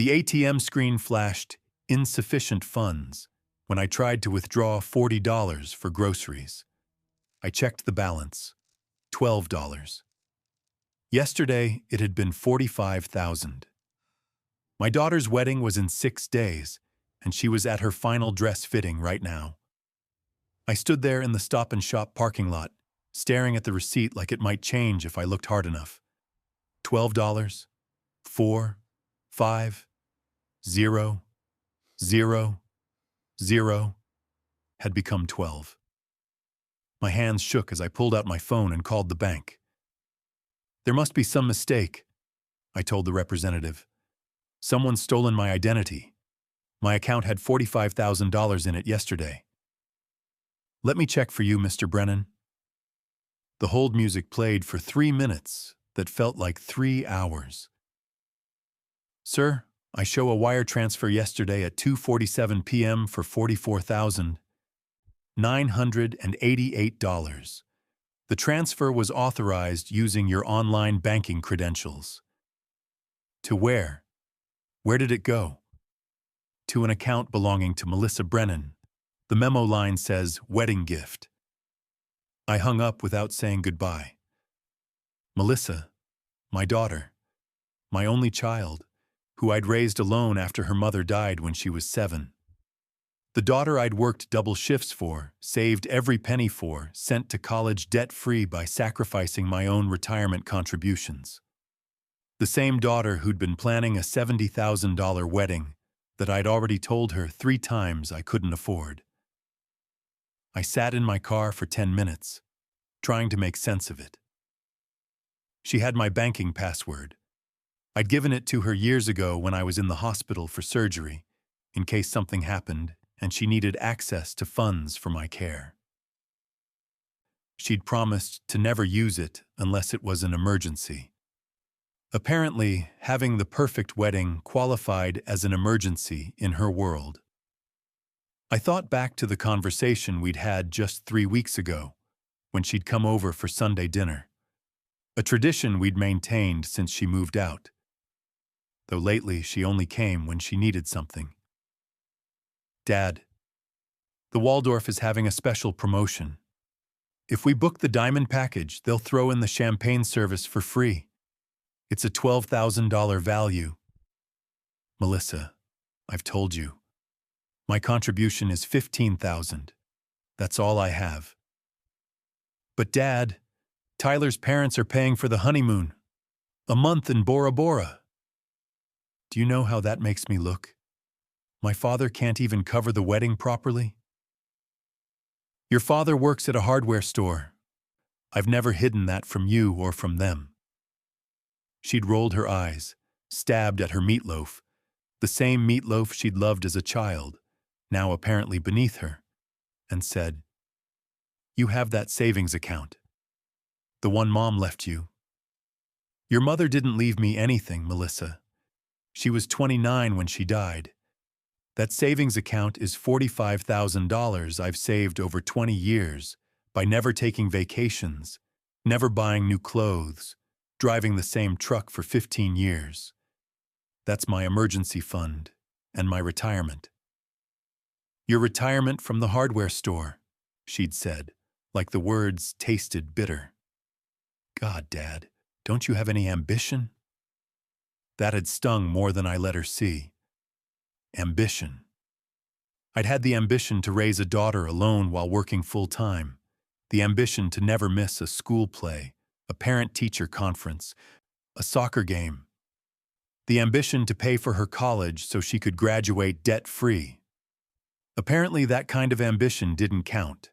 The ATM screen flashed insufficient funds when I tried to withdraw $40 for groceries. I checked the balance, $12. Yesterday, it had been $45,000. My daughter's wedding was in 6 days, and she was at her final dress fitting right now. I stood there in the Stop and Shop parking lot, staring at the receipt like it might change if I looked hard enough. $12, 4, 5, 0, 0, 0 had become 12. My hands shook as I pulled out my phone and called the bank. There must be some mistake, I told the representative. Someone's stolen my identity. My account had $45,000 in it yesterday. Let me check for you, Mr. Brennan. The hold music played for 3 minutes that felt like 3 hours. Sir, I show a wire transfer yesterday at 2:47 p.m. for $44,988. The transfer was authorized using your online banking credentials. To where? Where did it go? To an account belonging to Melissa Brennan. The memo line says, wedding gift. I hung up without saying goodbye. Melissa, my daughter, my only child, who I'd raised alone after her mother died when she was 7. The daughter I'd worked double shifts for, saved every penny for, sent to college debt-free by sacrificing my own retirement contributions. The same daughter who'd been planning a $70,000 wedding that I'd already told her 3 times I couldn't afford. I sat in my car for 10 minutes, trying to make sense of it. She had my banking password. I'd given it to her years ago when I was in the hospital for surgery, in case something happened and she needed access to funds for my care. She'd promised to never use it unless it was an emergency. Apparently, having the perfect wedding qualified as an emergency in her world. I thought back to the conversation we'd had just 3 weeks ago, when she'd come over for Sunday dinner. A tradition we'd maintained since she moved out. Though lately she only came when she needed something. Dad, the Waldorf is having a special promotion. If we book the diamond package, they'll throw in the champagne service for free. It's a $12,000 value. Melissa, I've told you. My contribution is $15,000. That's all I have. But Dad, Tyler's parents are paying for the honeymoon. A month in Bora Bora. Do you know how that makes me look? My father can't even cover the wedding properly. Your father works at a hardware store. I've never hidden that from you or from them. She'd rolled her eyes, stabbed at her meatloaf, the same meatloaf she'd loved as a child, now apparently beneath her, and said, You have that savings account. The one Mom left you. Your mother didn't leave me anything, Melissa. She was 29 when she died. That savings account is $45,000 I've saved over 20 years by never taking vacations, never buying new clothes, driving the same truck for 15 years. That's my emergency fund and my retirement. Your retirement from the hardware store, she'd said, like the words tasted bitter. God, Dad, don't you have any ambition? That had stung more than I let her see. Ambition. I'd had the ambition to raise a daughter alone while working full-time, the ambition to never miss a school play, a parent-teacher conference, a soccer game, the ambition to pay for her college so she could graduate debt-free. Apparently that kind of ambition didn't count.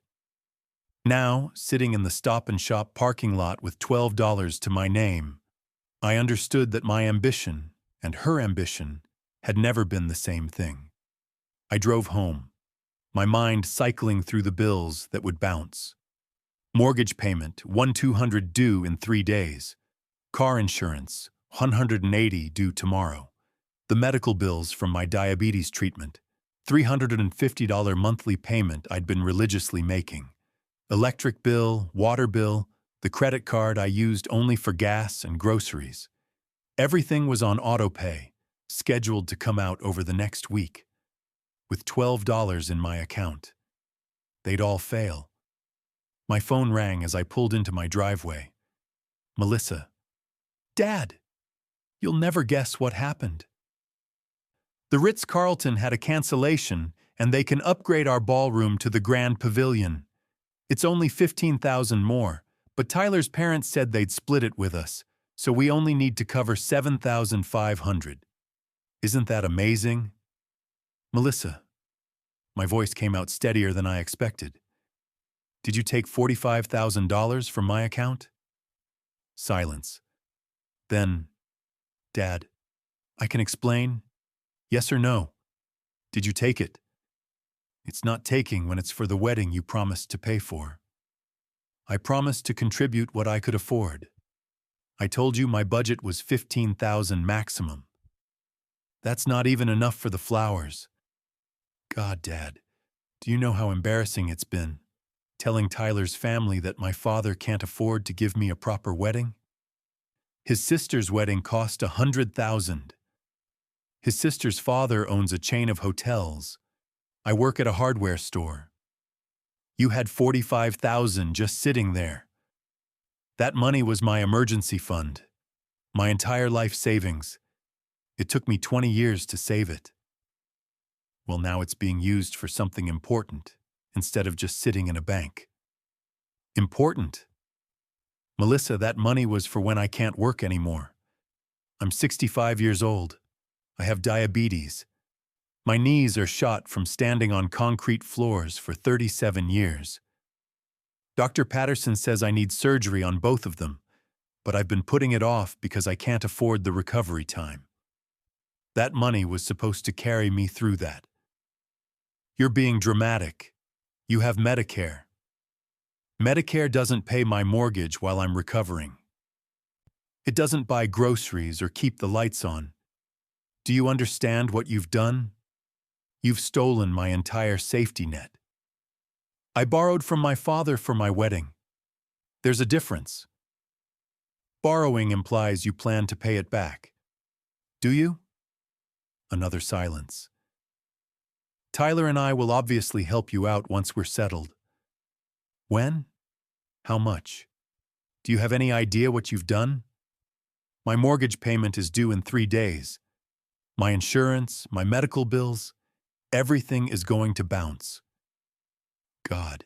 Now, sitting in the Stop and Shop parking lot with $12 to my name, I understood that my ambition and her ambition had never been the same thing. I drove home, my mind cycling through the bills that would bounce. Mortgage payment, $1,200 due in 3 days. Car insurance, $180 due tomorrow. The medical bills from my diabetes treatment, $350 monthly payment I'd been religiously making. Electric bill, water bill, the credit card I used only for gas and groceries. Everything was on autopay, scheduled to come out over the next week, with $12 in my account. They'd all fail. My phone rang as I pulled into my driveway. Melissa. Dad, you'll never guess what happened. The Ritz-Carlton had a cancellation, and they can upgrade our ballroom to the Grand Pavilion. It's only $15,000 more, but Tyler's parents said they'd split it with us, so we only need to cover $7,500. Isn't that amazing? Melissa. My voice came out steadier than I expected. Did you take $45,000 from my account? Silence. Then, Dad, I can explain? Yes or no? Did you take it? It's not taking when it's for the wedding you promised to pay for. I promised to contribute what I could afford. I told you my budget was $15,000 maximum. That's not even enough for the flowers. God, Dad, do you know how embarrassing it's been, telling Tyler's family that my father can't afford to give me a proper wedding? His sister's wedding cost $100,000. His sister's father owns a chain of hotels. I work at a hardware store. You had $45,000 just sitting there. That money was my emergency fund, my entire life savings. It took me 20 years to save it. Well, now it's being used for something important, instead of just sitting in a bank. Important? Melissa, that money was for when I can't work anymore. I'm 65 years old. I have diabetes. My knees are shot from standing on concrete floors for 37 years. Dr. Patterson says I need surgery on both of them, but I've been putting it off because I can't afford the recovery time. That money was supposed to carry me through that. You're being dramatic. You have Medicare. Medicare doesn't pay my mortgage while I'm recovering. It doesn't buy groceries or keep the lights on. Do you understand what you've done? You've stolen my entire safety net. I borrowed from my father for my wedding. There's a difference. Borrowing implies you plan to pay it back. Do you? Another silence. Tyler and I will obviously help you out once we're settled. When? How much? Do you have any idea what you've done? My mortgage payment is due in 3 days. My insurance, my medical bills, everything is going to bounce. God,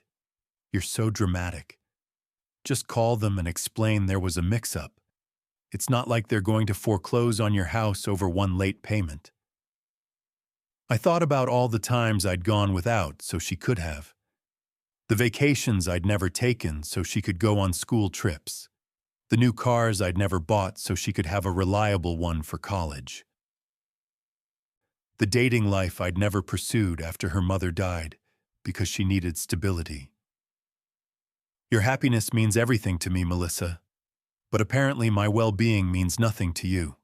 you're so dramatic. Just call them and explain there was a mix-up. It's not like they're going to foreclose on your house over one late payment. I thought about all the times I'd gone without so she could have. The vacations I'd never taken so she could go on school trips. The new cars I'd never bought so she could have a reliable one for college. The dating life I'd never pursued after her mother died because she needed stability. Your happiness means everything to me, Melissa, but apparently my well-being means nothing to you.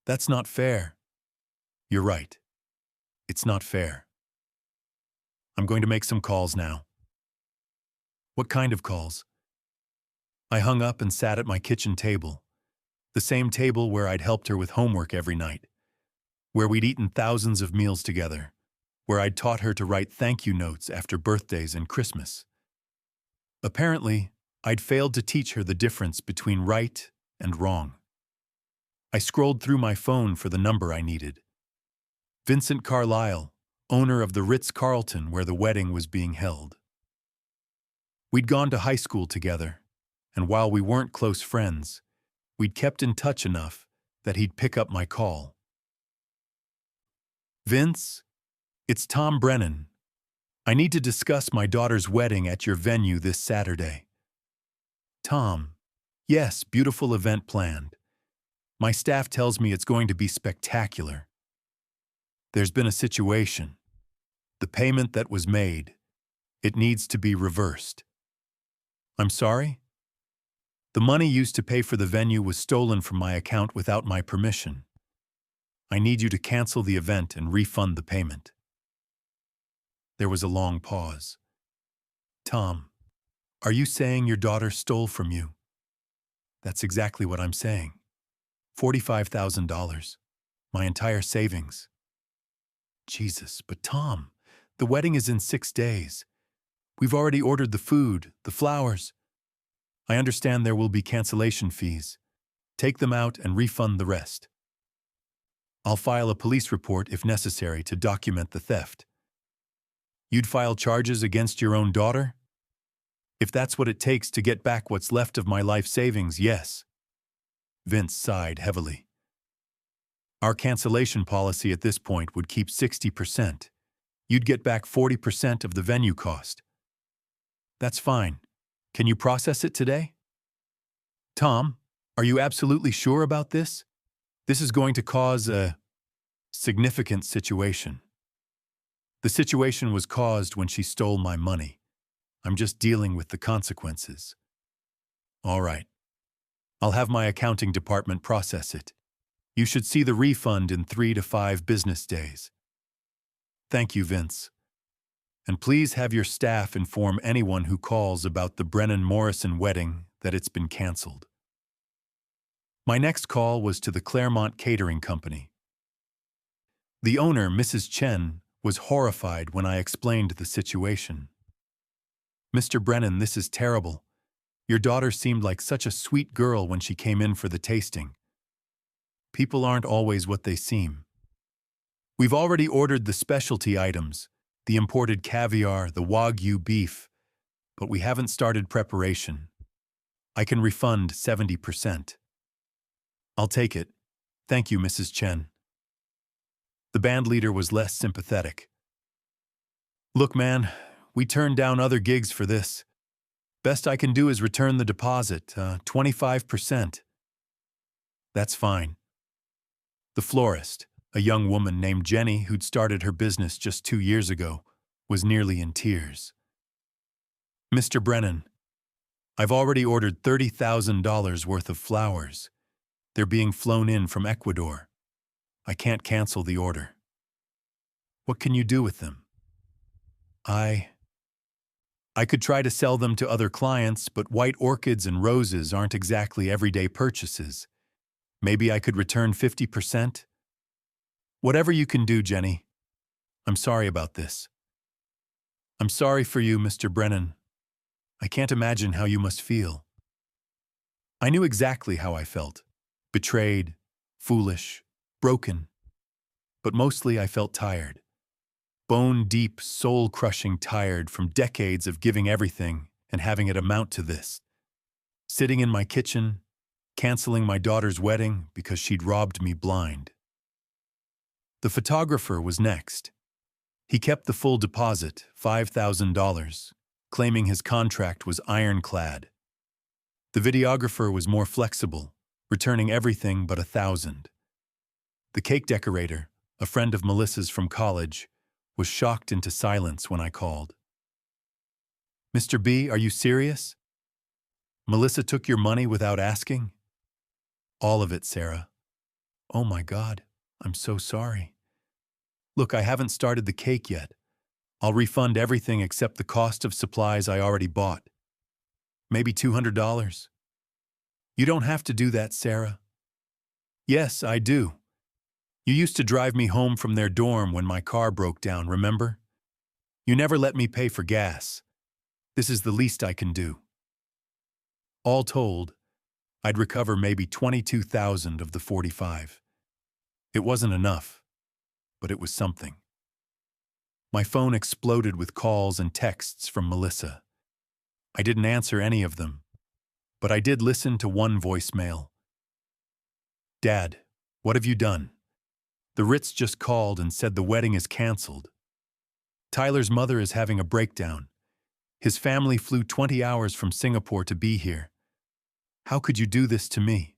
That's not fair. You're right. It's not fair. I'm going to make some calls now. What kind of calls? I hung up and sat at my kitchen table, the same table where I'd helped her with homework every night, where we'd eaten thousands of meals together, where I'd taught her to write thank you notes after birthdays and Christmas. Apparently, I'd failed to teach her the difference between right and wrong. I scrolled through my phone for the number I needed. Vincent Carlisle, owner of the Ritz-Carlton where the wedding was being held. We'd gone to high school together, and while we weren't close friends, we'd kept in touch enough that he'd pick up my call. Vince, it's Tom Brennan. I need to discuss my daughter's wedding at your venue this Saturday. Tom, yes, beautiful event planned. My staff tells me it's going to be spectacular. There's been a situation. The payment that was made, it needs to be reversed. I'm sorry? The money used to pay for the venue was stolen from my account without my permission. I need you to cancel the event and refund the payment. There was a long pause. Tom, are you saying your daughter stole from you? That's exactly what I'm saying. $45,000. My entire savings. Jesus, but Tom, the wedding is in 6 days. We've already ordered the food, the flowers. I understand there will be cancellation fees. Take them out and refund the rest. I'll file a police report if necessary to document the theft. You'd file charges against your own daughter? If that's what it takes to get back what's left of my life savings, yes. Vince sighed heavily. Our cancellation policy at this point would keep 60%. You'd get back 40% of the venue cost. That's fine. Can you process it today? Tom, are you absolutely sure about this? This is going to cause a significant situation. The situation was caused when she stole my money. I'm just dealing with the consequences. All right. I'll have my accounting department process it. You should see the refund in 3 to 5 business days. Thank you, Vince. And please have your staff inform anyone who calls about the Brennan-Morrison wedding that it's been canceled. My next call was to the Claremont Catering Company. The owner, Mrs. Chen, was horrified when I explained the situation. Mr. Brennan, this is terrible. Your daughter seemed like such a sweet girl when she came in for the tasting. People aren't always what they seem. We've already ordered the specialty items, the imported caviar, the Wagyu beef, but we haven't started preparation. I can refund 70%. I'll take it. Thank you, Mrs. Chen. The band leader was less sympathetic. Look, man, we turned down other gigs for this. Best I can do is return the deposit, 25%. That's fine. The florist, a young woman named Jenny who'd started her business just 2 years ago, was nearly in tears. Mr. Brennan, I've already ordered $30,000 worth of flowers. They're being flown in from Ecuador. I can't cancel the order. What can you do with them? I could try to sell them to other clients, but white orchids and roses aren't exactly everyday purchases. Maybe I could return 50%? Whatever you can do, Jenny. I'm sorry about this. I'm sorry for you, Mr. Brennan. I can't imagine how you must feel. I knew exactly how I felt. Betrayed, foolish, broken. But mostly I felt tired. Bone-deep, soul-crushing tired from decades of giving everything and having it amount to this. Sitting in my kitchen, canceling my daughter's wedding because she'd robbed me blind. The photographer was next. He kept the full deposit, $5,000, claiming his contract was ironclad. The videographer was more flexible, returning everything but $1,000. The cake decorator, a friend of Melissa's from college, was shocked into silence when I called. Mr. B, are you serious? Melissa took your money without asking? All of it, Sarah. Oh my God, I'm so sorry. Look, I haven't started the cake yet. I'll refund everything except the cost of supplies I already bought. Maybe $200. You don't have to do that, Sarah. Yes, I do. You used to drive me home from their dorm when my car broke down, remember? You never let me pay for gas. This is the least I can do. All told, I'd recover maybe $22,000 of the $45,000. It wasn't enough, but it was something. My phone exploded with calls and texts from Melissa. I didn't answer any of them, but I did listen to one voicemail. Dad, what have you done? The Ritz just called and said the wedding is canceled. Tyler's mother is having a breakdown. His family flew 20 hours from Singapore to be here. How could you do this to me?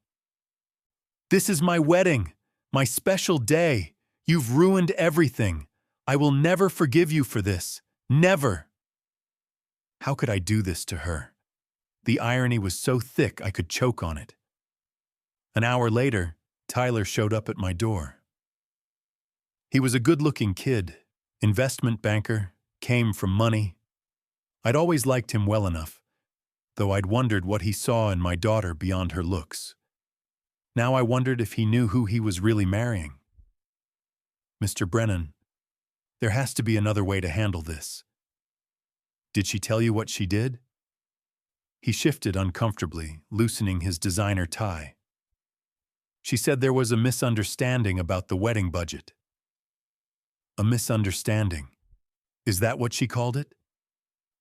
This is my wedding, my special day. You've ruined everything. I will never forgive you for this. Never. How could I do this to her? The irony was so thick I could choke on it. An hour later, Tyler showed up at my door. He was a good-looking kid, investment banker, came from money. I'd always liked him well enough, though I'd wondered what he saw in my daughter beyond her looks. Now I wondered if he knew who he was really marrying. Mr. Brennan, there has to be another way to handle this. Did she tell you what she did? He shifted uncomfortably, loosening his designer tie. She said there was a misunderstanding about the wedding budget. A misunderstanding. Is that what she called it?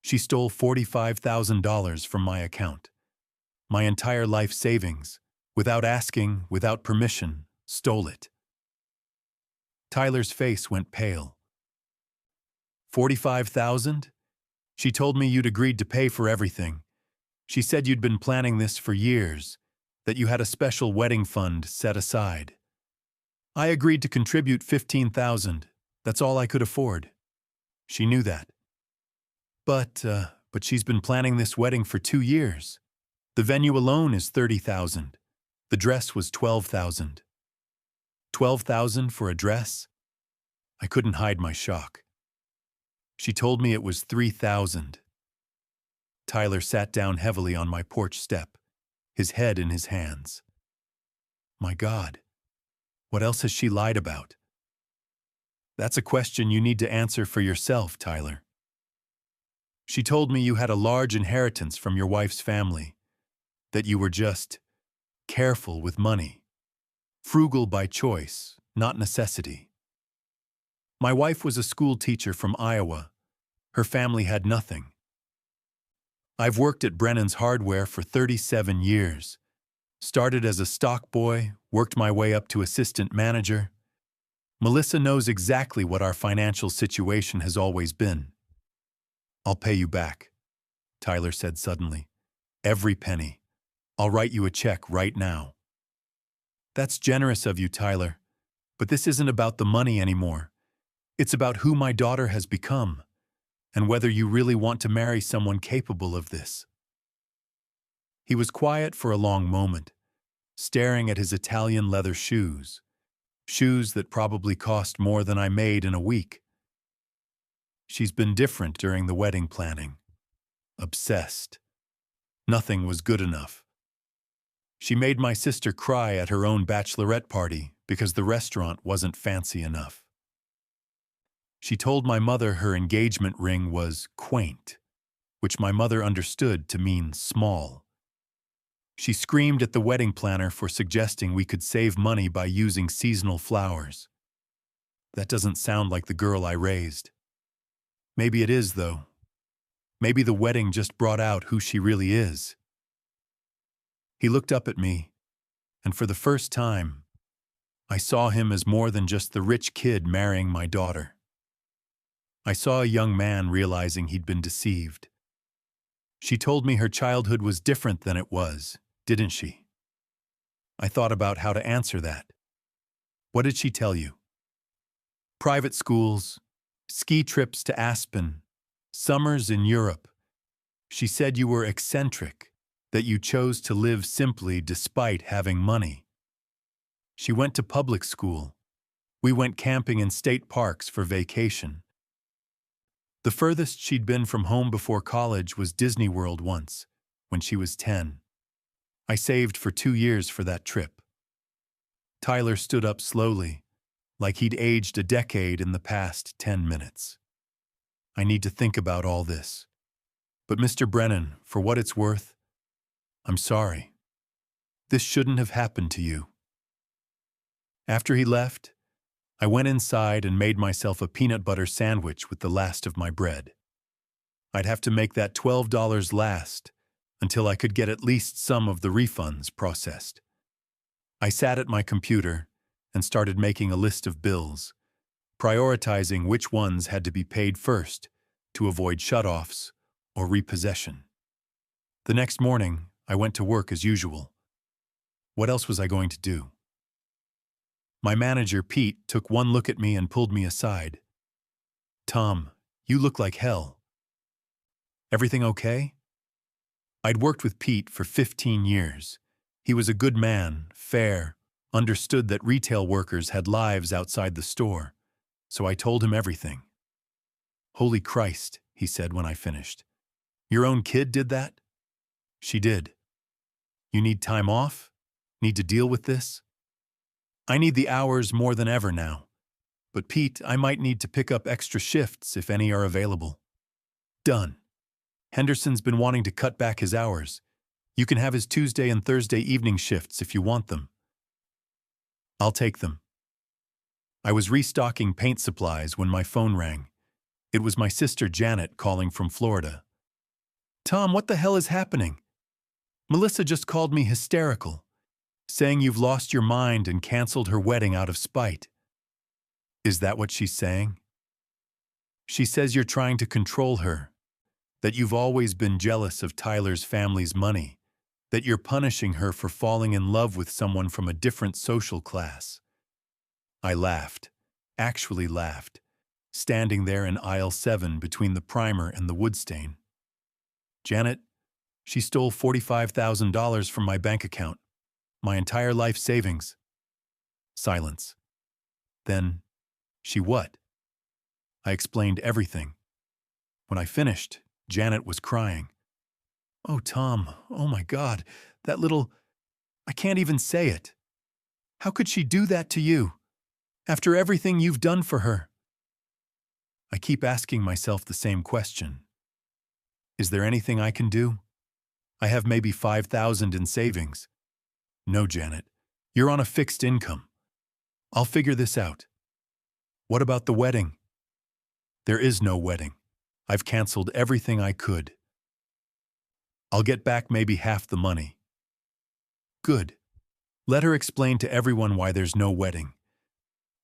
She stole $45,000 from my account. My entire life savings, without asking, without permission, stole it. Tyler's face went pale. 45,000? She told me you'd agreed to pay for everything. She said you'd been planning this for years, that you had a special wedding fund set aside. I agreed to contribute 15,000. That's all I could afford. She knew that. But she's been planning this wedding for 2 years. The venue alone is 30,000. The dress was 12,000. 12,000 for a dress? I couldn't hide my shock. She told me it was 3,000. Tyler sat down heavily on my porch step, his head in his hands. My God, what else has she lied about? That's a question you need to answer for yourself, Tyler. She told me you had a large inheritance from your wife's family, that you were just careful with money, frugal by choice, not necessity. My wife was a school teacher from Iowa. Her family had nothing. I've worked at Brennan's Hardware for 37 years. Started as a stock boy, worked my way up to assistant manager. Melissa knows exactly what our financial situation has always been. I'll pay you back, Tyler said suddenly. Every penny. I'll write you a check right now. That's generous of you, Tyler, but this isn't about the money anymore. It's about who my daughter has become, and whether you really want to marry someone capable of this. He was quiet for a long moment, staring at his Italian leather shoes, shoes that probably cost more than I made in a week. She's been different during the wedding planning. Obsessed. Nothing was good enough. She made my sister cry at her own bachelorette party because the restaurant wasn't fancy enough. She told my mother her engagement ring was quaint, which my mother understood to mean small. She screamed at the wedding planner for suggesting we could save money by using seasonal flowers. That doesn't sound like the girl I raised. Maybe it is, though. Maybe the wedding just brought out who she really is. He looked up at me, and for the first time, I saw him as more than just the rich kid marrying my daughter. I saw a young man realizing he'd been deceived. She told me her childhood was different than it was, didn't she? I thought about how to answer that. What did she tell you? Private schools, ski trips to Aspen, summers in Europe. She said you were eccentric, that you chose to live simply despite having money. She went to public school. We went camping in state parks for vacation. The furthest she'd been from home before college was Disney World once, when she was 10. I saved for 2 years for that trip. Tyler stood up slowly, like he'd aged a decade in the past 10 minutes. I need to think about all this. But Mr. Brennan, for what it's worth, I'm sorry. This shouldn't have happened to you. After he left, I went inside and made myself a peanut butter sandwich with the last of my bread. I'd have to make that $12 last until I could get at least some of the refunds processed. I sat at my computer and started making a list of bills, prioritizing which ones had to be paid first to avoid shutoffs or repossession. The next morning, I went to work as usual. What else was I going to do? My manager, Pete, took one look at me and pulled me aside. Tom, you look like hell. Everything okay? I'd worked with Pete for 15 years. He was a good man, fair, understood that retail workers had lives outside the store, so I told him everything. Holy Christ, he said when I finished. Your own kid did that? She did. You need time off? Need to deal with this? I need the hours more than ever now. But Pete, I might need to pick up extra shifts if any are available. Done. Henderson's been wanting to cut back his hours. You can have his Tuesday and Thursday evening shifts if you want them. I'll take them. I was restocking paint supplies when my phone rang. It was my sister Janet calling from Florida. Tom, what the hell is happening? Melissa just called me hysterical, saying you've lost your mind and canceled her wedding out of spite. Is that what she's saying? She says you're trying to control her, that you've always been jealous of Tyler's family's money, that you're punishing her for falling in love with someone from a different social class. I laughed, actually laughed, standing there in aisle 7 between the primer and the wood stain. Janet, she stole $45,000 from my bank account, my entire life savings. Silence. Then, she what? I explained everything. When I finished, Janet was crying. Oh, Tom, oh my God, that little... I can't even say it. How could she do that to you, after everything you've done for her? I keep asking myself the same question. Is there anything I can do? I have maybe $5,000 in savings. No, Janet, you're on a fixed income. I'll figure this out. What about the wedding? There is no wedding. I've canceled everything I could. I'll get back maybe half the money. Good. Let her explain to everyone why there's no wedding.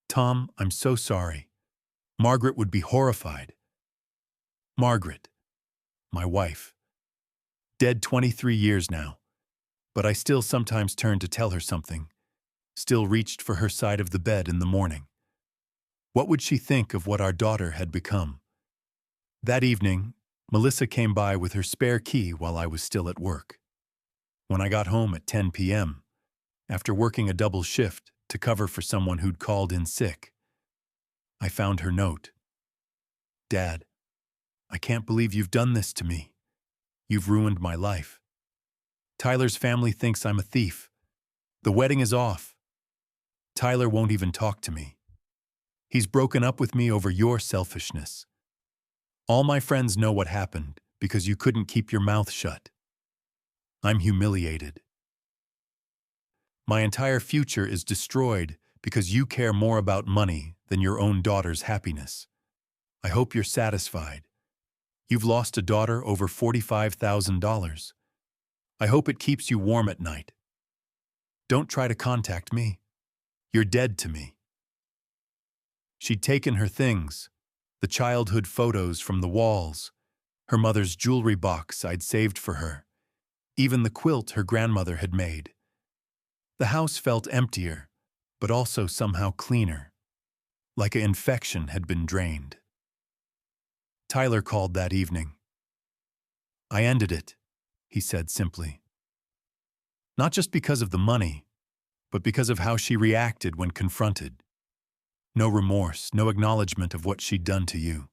Tom, I'm so sorry. Margaret would be horrified. Margaret, my wife. Dead 23 years now, but I still sometimes turn to tell her something, still reached for her side of the bed in the morning. What would she think of what our daughter had become? That evening, Melissa came by with her spare key while I was still at work. When I got home at 10 p.m., after working a double shift to cover for someone who'd called in sick, I found her note. Dad, I can't believe you've done this to me. You've ruined my life. Tyler's family thinks I'm a thief. The wedding is off. Tyler won't even talk to me. He's broken up with me over your selfishness. All my friends know what happened because you couldn't keep your mouth shut. I'm humiliated. My entire future is destroyed because you care more about money than your own daughter's happiness. I hope you're satisfied. You've lost a daughter over $45,000. I hope it keeps you warm at night. Don't try to contact me. You're dead to me. She'd taken her things, the childhood photos from the walls, her mother's jewelry box I'd saved for her, even the quilt her grandmother had made. The house felt emptier, but also somehow cleaner, like an infection had been drained. Tyler called that evening. I ended it, he said simply. Not just because of the money, but because of how she reacted when confronted. No remorse, no acknowledgement of what she'd done to you.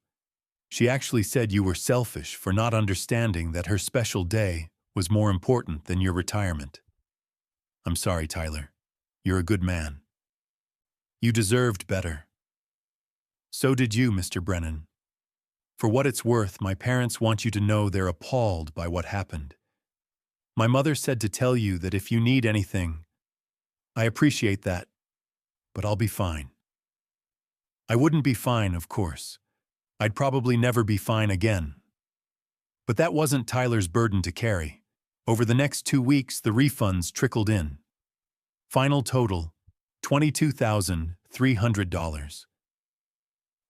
She actually said you were selfish for not understanding that her special day was more important than your retirement. I'm sorry, Tyler. You're a good man. You deserved better. So did you, Mr. Brennan. For what it's worth, my parents want you to know they're appalled by what happened. My mother said to tell you that if you need anything, I appreciate that, but I'll be fine. I wouldn't be fine, of course. I'd probably never be fine again. But that wasn't Tyler's burden to carry. Over the next 2 weeks, the refunds trickled in. Final total, $22,300.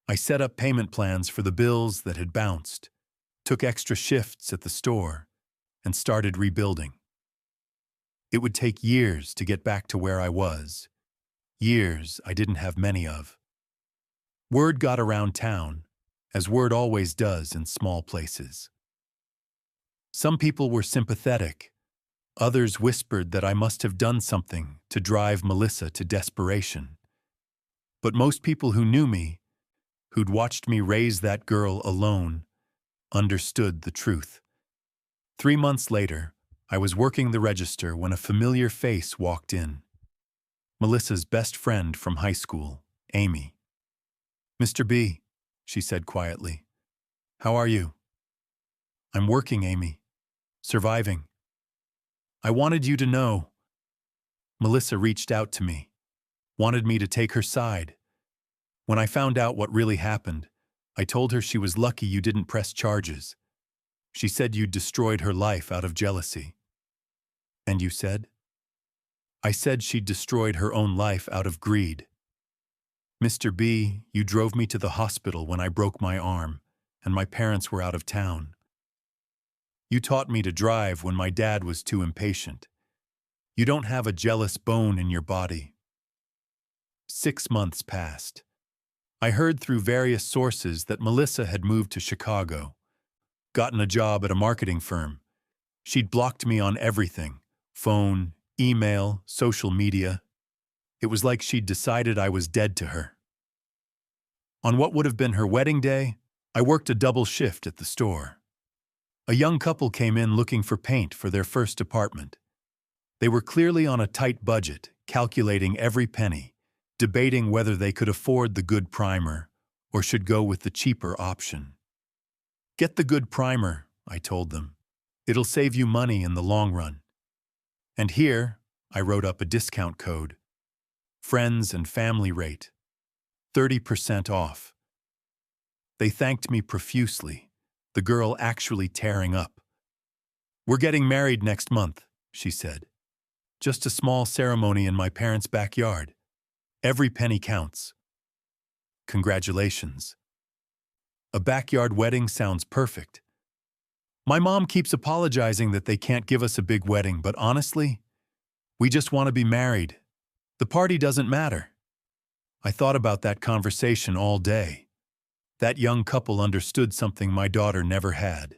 I set up payment plans for the bills that had bounced, took extra shifts at the store, and started rebuilding. It would take years to get back to where I was, years I didn't have many of. Word got around town, as word always does in small places. Some people were sympathetic. Others whispered that I must have done something to drive Melissa to desperation. But most people who knew me, who'd watched me raise that girl alone, understood the truth. 3 months later, I was working the register when a familiar face walked in. Melissa's best friend from high school, Amy. Mr. B, she said quietly. How are you? I'm working, Amy. Surviving. I wanted you to know. Melissa reached out to me. Wanted me to take her side. When I found out what really happened, I told her she was lucky you didn't press charges. She said you'd destroyed her life out of jealousy. And you said? I said she'd destroyed her own life out of greed. Mr. B, you drove me to the hospital when I broke my arm, and my parents were out of town. You taught me to drive when my dad was too impatient. You don't have a jealous bone in your body. 6 months passed. I heard through various sources that Melissa had moved to Chicago, gotten a job at a marketing firm. She'd blocked me on everything: phone, email, social media. It was like she'd decided I was dead to her. On what would have been her wedding day, I worked a double shift at the store. A young couple came in looking for paint for their first apartment. They were clearly on a tight budget, calculating every penny, debating whether they could afford the good primer or should go with the cheaper option. Get the good primer, I told them. It'll save you money in the long run. And here, I wrote up a discount code. Friends and family rate. 30% off. They thanked me profusely, the girl actually tearing up. We're getting married next month, she said. Just a small ceremony in my parents' backyard. Every penny counts. Congratulations. A backyard wedding sounds perfect. My mom keeps apologizing that they can't give us a big wedding, but honestly, we just want to be married. The party doesn't matter. I thought about that conversation all day. That young couple understood something my daughter never had.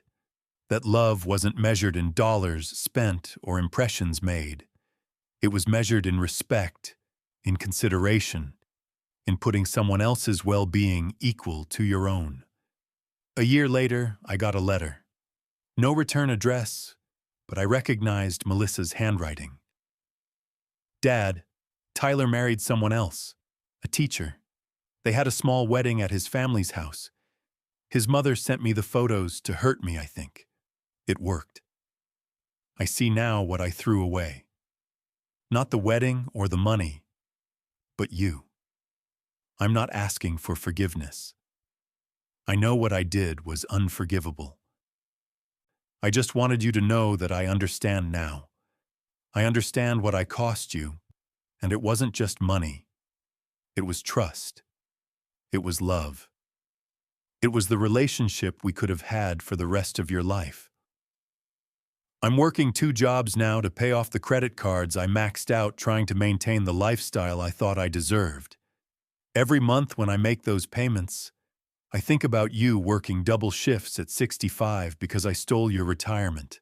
That love wasn't measured in dollars spent or impressions made. It was measured in respect, in consideration, in putting someone else's well-being equal to your own. A year later, I got a letter. No return address, but I recognized Melissa's handwriting. Dad, Tyler married someone else, a teacher. They had a small wedding at his family's house. His mother sent me the photos to hurt me, I think. It worked. I see now what I threw away. Not the wedding or the money, but you. I'm not asking for forgiveness. I know what I did was unforgivable. I just wanted you to know that I understand now. I understand what I cost you, and it wasn't just money. It was trust. It was love. It was the relationship we could have had for the rest of your life. I'm working 2 jobs now to pay off the credit cards I maxed out trying to maintain the lifestyle I thought I deserved. Every month when I make those payments, I think about you working double shifts at 65 because I stole your retirement.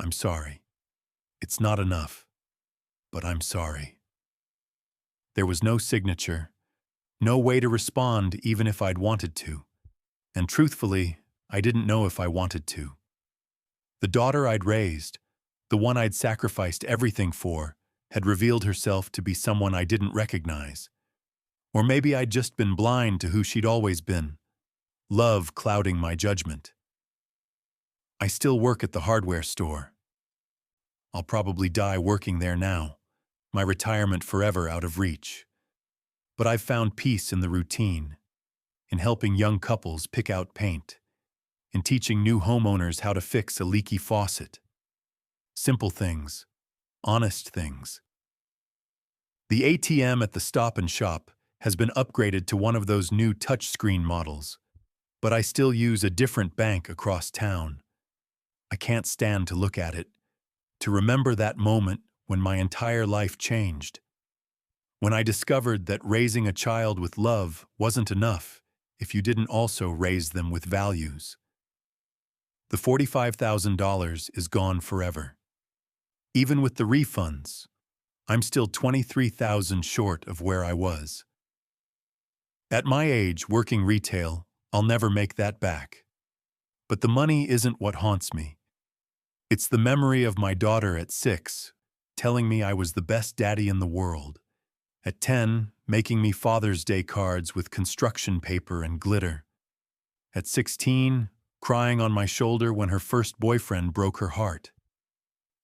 I'm sorry. It's not enough, but I'm sorry. There was no signature, no way to respond even if I'd wanted to. And truthfully, I didn't know if I wanted to. The daughter I'd raised, the one I'd sacrificed everything for, had revealed herself to be someone I didn't recognize. Or maybe I'd just been blind to who she'd always been, love clouding my judgment. I still work at the hardware store. I'll probably die working there now, my retirement forever out of reach. But I've found peace in the routine, in helping young couples pick out paint, in teaching new homeowners how to fix a leaky faucet. Simple things, honest things. The ATM at the Stop and Shop has been upgraded to one of those new touchscreen models, but I still use a different bank across town. I can't stand to look at it, to remember that moment when my entire life changed. When I discovered that raising a child with love wasn't enough if you didn't also raise them with values. The $45,000 is gone forever. Even with the refunds, I'm still $23,000 short of where I was. At my age, working retail, I'll never make that back. But the money isn't what haunts me. It's the memory of my daughter at 6, telling me I was the best daddy in the world, At 10, making me Father's Day cards with construction paper and glitter. At 16, crying on my shoulder when her first boyfriend broke her heart.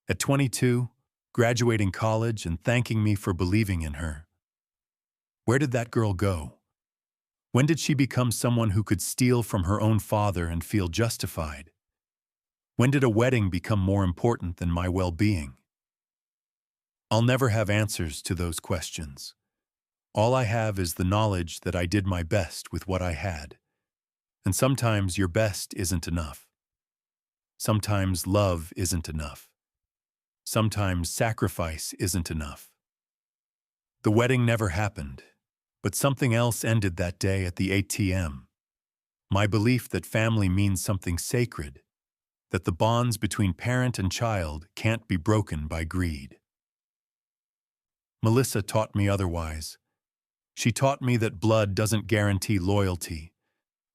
At 22, graduating college and thanking me for believing in her. Where did that girl go? When did she become someone who could steal from her own father and feel justified? When did a wedding become more important than my well-being? I'll never have answers to those questions. All I have is the knowledge that I did my best with what I had. And sometimes your best isn't enough. Sometimes love isn't enough. Sometimes sacrifice isn't enough. The wedding never happened, but something else ended that day at the ATM. My belief that family means something sacred, that the bonds between parent and child can't be broken by greed. Melissa taught me otherwise. She taught me that blood doesn't guarantee loyalty,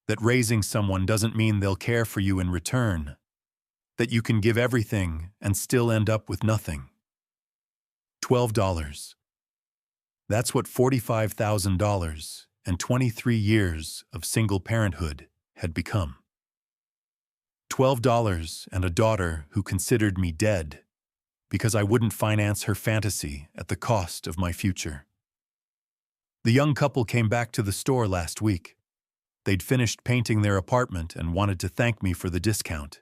that raising someone doesn't mean they'll care for you in return, that you can give everything and still end up with nothing. $12. That's what $45,000 and 23 years of single parenthood had become. $12 and a daughter who considered me dead because I wouldn't finance her fantasy at the cost of my future. The young couple came back to the store last week. They'd finished painting their apartment and wanted to thank me for the discount.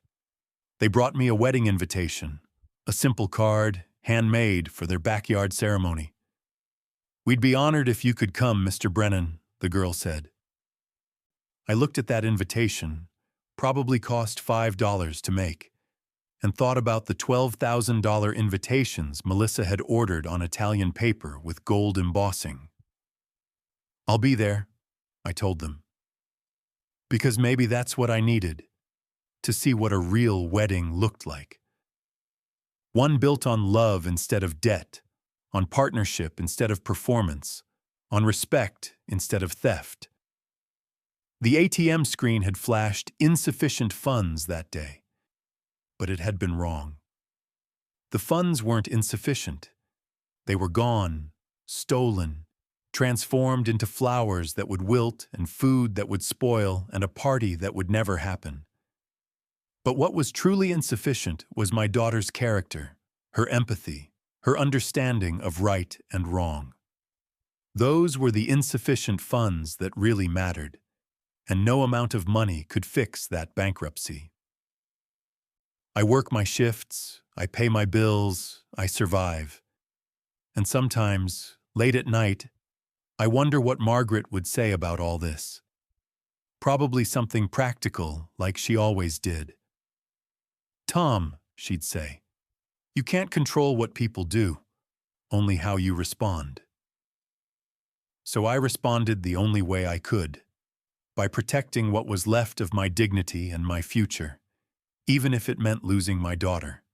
They brought me a wedding invitation, a simple card, handmade for their backyard ceremony. "We'd be honored if you could come, Mr. Brennan," the girl said. I looked at that invitation, probably cost $5 to make, and thought about the $12,000 invitations Melissa had ordered on Italian paper with gold embossing. "I'll be there," I told them. Because maybe that's what I needed, to see what a real wedding looked like. One built on love instead of debt, on partnership instead of performance, on respect instead of theft. The ATM screen had flashed insufficient funds that day, but it had been wrong. The funds weren't insufficient. They were gone, stolen, transformed into flowers that would wilt and food that would spoil and a party that would never happen. But what was truly insufficient was my daughter's character, her empathy, her understanding of right and wrong. Those were the insufficient funds that really mattered, and no amount of money could fix that bankruptcy. I work my shifts, I pay my bills, I survive. And sometimes, late at night, I wonder what Margaret would say about all this. Probably something practical, like she always did. "Tom," she'd say, "you can't control what people do, only how you respond." So I responded the only way I could, by protecting what was left of my dignity and my future, even if it meant losing my daughter.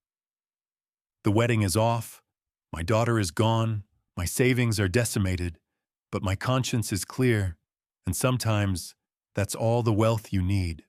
The wedding is off, my daughter is gone, my savings are decimated, but my conscience is clear, and sometimes that's all the wealth you need.